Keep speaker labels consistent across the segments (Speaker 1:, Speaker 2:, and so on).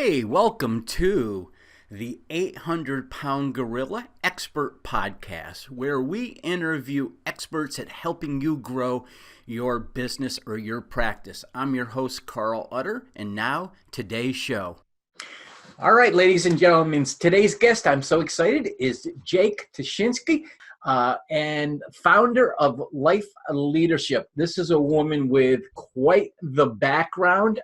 Speaker 1: Hey, welcome to the 800-Pound Gorilla Expert Podcast, where we interview experts at helping you grow your business or your practice. I'm your host, Carl Utter, and now today's show. All right, ladies and gentlemen, today's guest, I'm so excited, is Jake Tuschinski, and founder of Life Leadership. This is a woman with quite the background.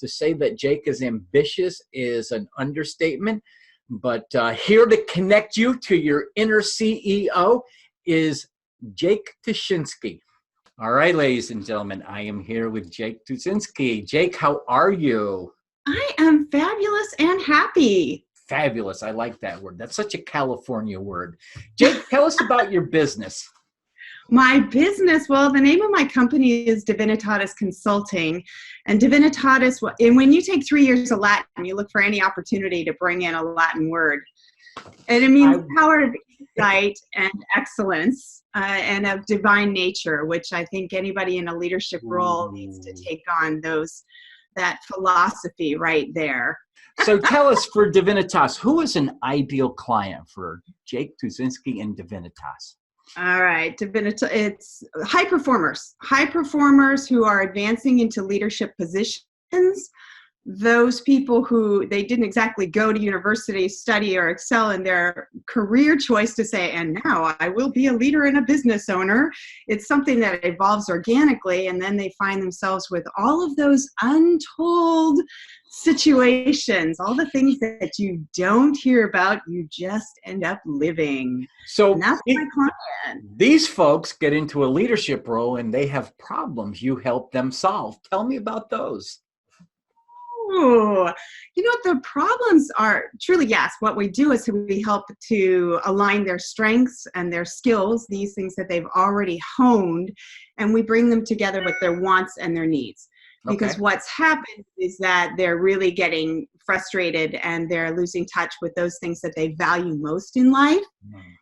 Speaker 1: To say that Jake is ambitious is an understatement, but here to connect you to your inner CEO is Jake Tuschinski. All right, ladies and gentlemen, I am here with Jake Tuschinski. Jake, how are you?
Speaker 2: I am fabulous and happy.
Speaker 1: Fabulous. I like that word. That's such a California word. Jake, tell us about your business.
Speaker 2: My business, well, the name of my company is Divinitatis Consulting. And Divinitatis, and when you take 3 years of Latin, you look for any opportunity to bring in a Latin word. And it means power of insight and excellence and of divine nature, which I think anybody in a leadership role needs to take on that philosophy right there.
Speaker 1: So tell us, for Divinitas, who is an ideal client for Jake Tuschinski and Divinitas?
Speaker 2: All right, it's high performers who are advancing into leadership positions. Those people who they didn't exactly go to university, study, or excel in their career choice to say, and now I will be a leader and a business owner. It's something that evolves organically, and then they find themselves with all of those untold situations, all the things that you don't hear about, you just end up living.
Speaker 1: So
Speaker 2: and that's my client.
Speaker 1: These folks get into a leadership role and they have problems you help them solve. Tell me about those.
Speaker 2: Oh, you know what the problems are? Truly, yes. What we do is we help to align their strengths and their skills, these things that they've already honed, and we bring them together with their wants and their needs. Because what's happened is that they're really getting frustrated and they're losing touch with those things that they value most in life.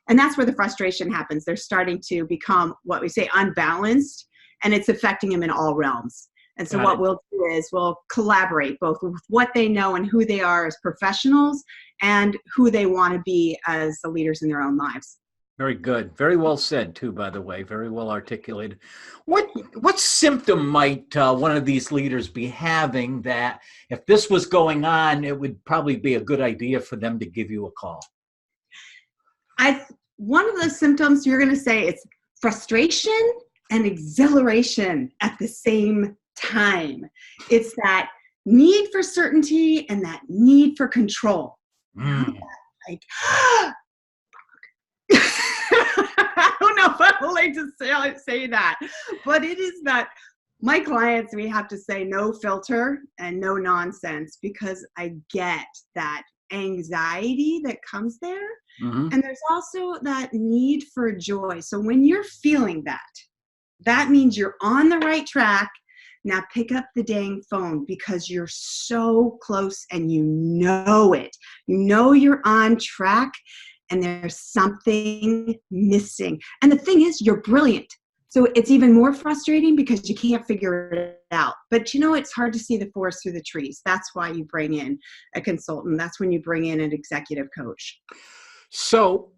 Speaker 2: And that's where the frustration happens. They're starting to become what we say unbalanced, and it's affecting them in all realms. And so what we'll do is we'll collaborate both with what they know and who they are as professionals and who they want to be as the leaders in their own lives.
Speaker 1: Very good. Very well said, too, by the way. Very well articulated. What symptom might one of these leaders be having that if this was going on, it would probably be a good idea for them to give you a call?
Speaker 2: One of the symptoms you're going to say is frustration and exhilaration at the same time. It's that need for certainty and that need for control. Like, I don't know if I would like to say that, but it is that my clients, we have to say no filter and no nonsense, because I get that anxiety that comes there. And there's also that need for joy. So when you're feeling that means you're on the right track. Now pick up the dang phone, because you're so close and you know it. You know you're on track and there's something missing. And the thing is, you're brilliant. So it's even more frustrating because you can't figure it out. But you know, it's hard to see the forest through the trees. That's why you bring in a consultant. That's when you bring in an executive coach.
Speaker 1: So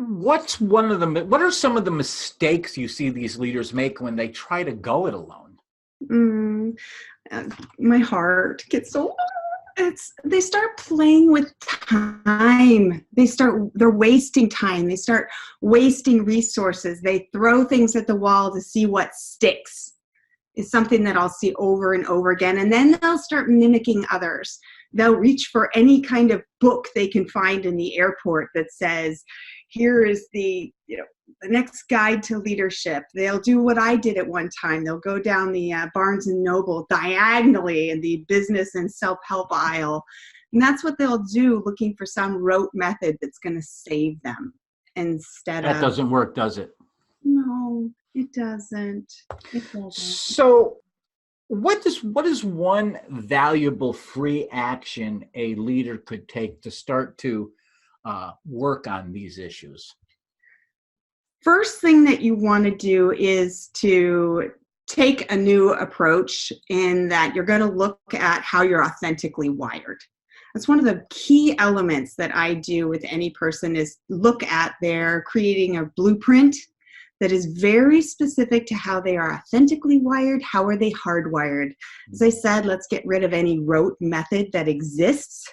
Speaker 1: what are some of the mistakes you see these leaders make when they try to go it alone?
Speaker 2: My heart gets so... they start playing with time. They're wasting time. They start wasting resources. They throw things at the wall to see what sticks. Is something that I'll see over and over again. And then they'll start mimicking others. They'll reach for any kind of book they can find in the airport that says, here is the next guide to leadership. They'll do what I did at one time. They'll go down the Barnes and Noble diagonally in the business and self-help aisle. And that's what they'll do, looking for some rote method that's going to save them instead of...
Speaker 1: That doesn't work, does it?
Speaker 2: No, it doesn't. It doesn't.
Speaker 1: So what is one valuable free action a leader could take to start to work on these issues?
Speaker 2: First thing that you want to do is to take a new approach in that you're going to look at how you're authentically wired. That's one of the key elements that I do with any person is look at their creating a blueprint that is very specific to how they are authentically wired. How are they hardwired? As I said, let's get rid of any rote method that exists.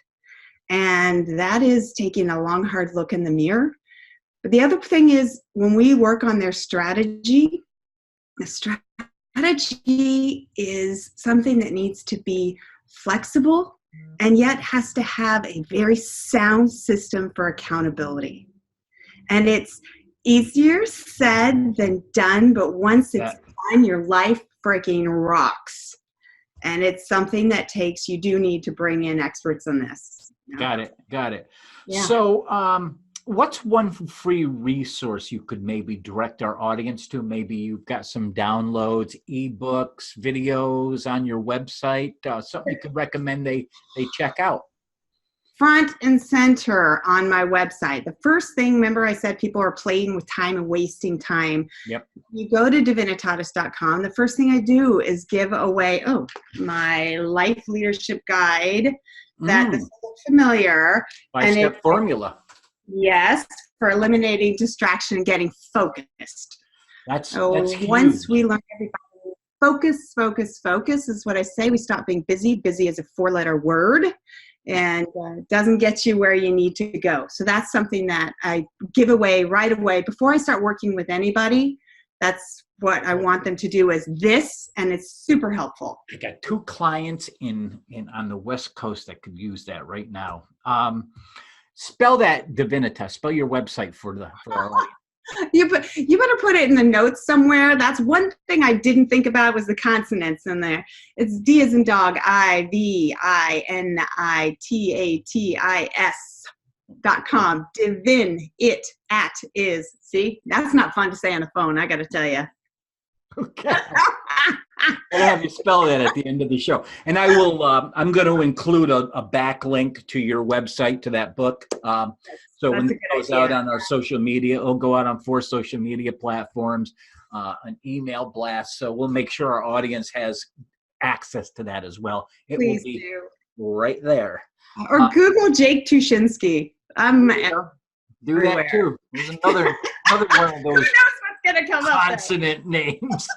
Speaker 2: And that is taking a long, hard look in the mirror. But the other thing is when we work on their strategy, the strategy is something that needs to be flexible and yet has to have a very sound system for accountability. And it's easier said than done, but once it's done, your life freaking rocks. And it's something that takes, you do need to bring in experts on this.
Speaker 1: Got it.
Speaker 2: Yeah.
Speaker 1: So what's one free resource you could maybe direct our audience to? Maybe you've got some downloads, ebooks, videos on your website, something you could recommend they check out.
Speaker 2: Front and center on my website. The first thing, remember I said people are playing with time and wasting time.
Speaker 1: Yep.
Speaker 2: You go to divinitatis.com. The first thing I do is give away, my life leadership guide that is familiar.
Speaker 1: 5-step formula.
Speaker 2: Yes, for eliminating distraction and getting focused.
Speaker 1: That's huge.
Speaker 2: Once we learn everybody, focus is what I say. We stop being busy. Busy is a 4-letter word and doesn't get you where you need to go. So that's something that I give away right away. Before I start working with anybody, that's what I want them to do is this, and it's super helpful.
Speaker 1: I got 2 clients in on the West Coast that could use that right now. Spell that Divinitas. Spell your website for our audience.
Speaker 2: You better put it in the notes somewhere. That's one thing I didn't think about was the consonants in there. It's D as in dog, IVINITATIS.com. Divin, it, at, is. See, that's not fun to say on the phone, I got to tell you.
Speaker 1: Okay. I'll have you spell that at the end of the show. And I will, I'm going to include a backlink to your website, to that book. So when it goes out on our social media, it'll go out on 4 social media platforms, an email blast. So we'll make sure our audience has access to that as well. It
Speaker 2: Please
Speaker 1: will be
Speaker 2: do.
Speaker 1: Right there.
Speaker 2: Or Google Jake Tuschinski.
Speaker 1: Do that too. There's another one of those
Speaker 2: Who knows what's gonna come
Speaker 1: consonant names.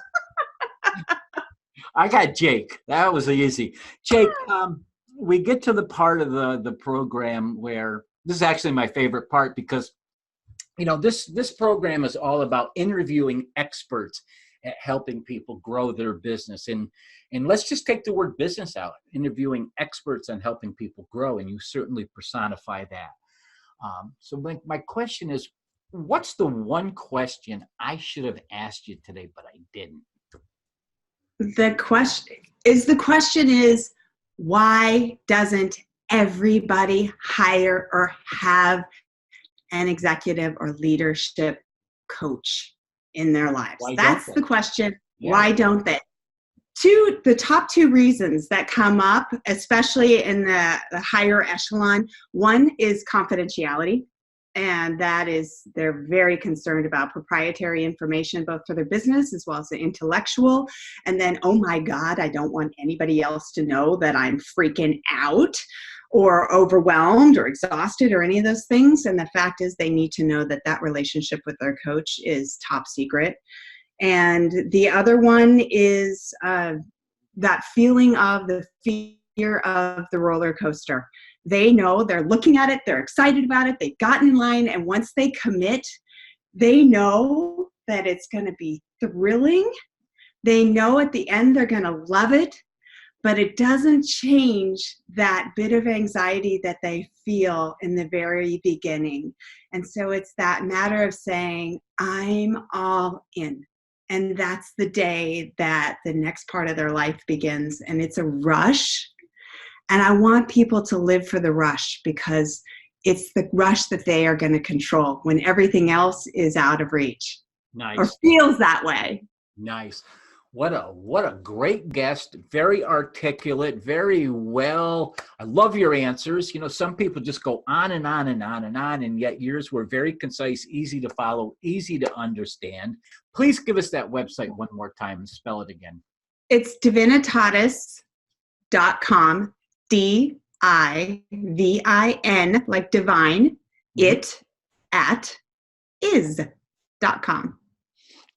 Speaker 1: I got Jake. That was easy. Jake, we get to the part of the program where this is actually my favorite part because, this program is all about interviewing experts at helping people grow their business. And let's just take the word business out, interviewing experts on helping people grow. And you certainly personify that. So my question is, what's the one question I should have asked you today, but I didn't?
Speaker 2: The question is, why doesn't everybody hire or have an executive or leadership coach in their lives? That's the question. Yeah. Why don't they? The top 2 reasons that come up, especially in the higher echelon, one is confidentiality. And that is, they're very concerned about proprietary information, both for their business as well as the intellectual. And then, oh my God, I don't want anybody else to know that I'm freaking out or overwhelmed or exhausted or any of those things. And the fact is, they need to know that that relationship with their coach is top secret. And the other one is that feeling of the fear of the roller coaster. They know, they're looking at it, they're excited about it, they've gotten in line, and once they commit, they know that it's going to be thrilling. They know at the end they're going to love it, but it doesn't change that bit of anxiety that they feel in the very beginning. And so it's that matter of saying, I'm all in. And that's the day that the next part of their life begins. And it's a rush. And I want people to live for the rush because it's the rush that they are going to control when everything else is out of reach.
Speaker 1: Nice.
Speaker 2: Or feels that way.
Speaker 1: Nice. What a great guest. Very articulate, very well. I love your answers. Some people just go on and on and on and on, and yet yours were very concise, easy to follow, easy to understand. Please give us that website one more time and spell it again.
Speaker 2: It's divinitatis.com, DIVIN, like divine, it at is.com.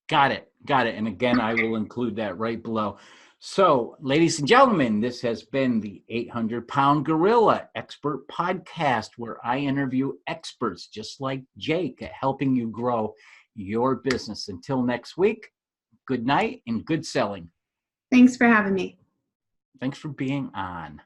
Speaker 1: Got it. And again, I will include that right below. So, ladies and gentlemen, this has been the 800-Pound Gorilla Expert Podcast, where I interview experts just like Jake at helping you grow your business. Until next week, good night and good selling.
Speaker 2: Thanks for having me.
Speaker 1: Thanks for being on.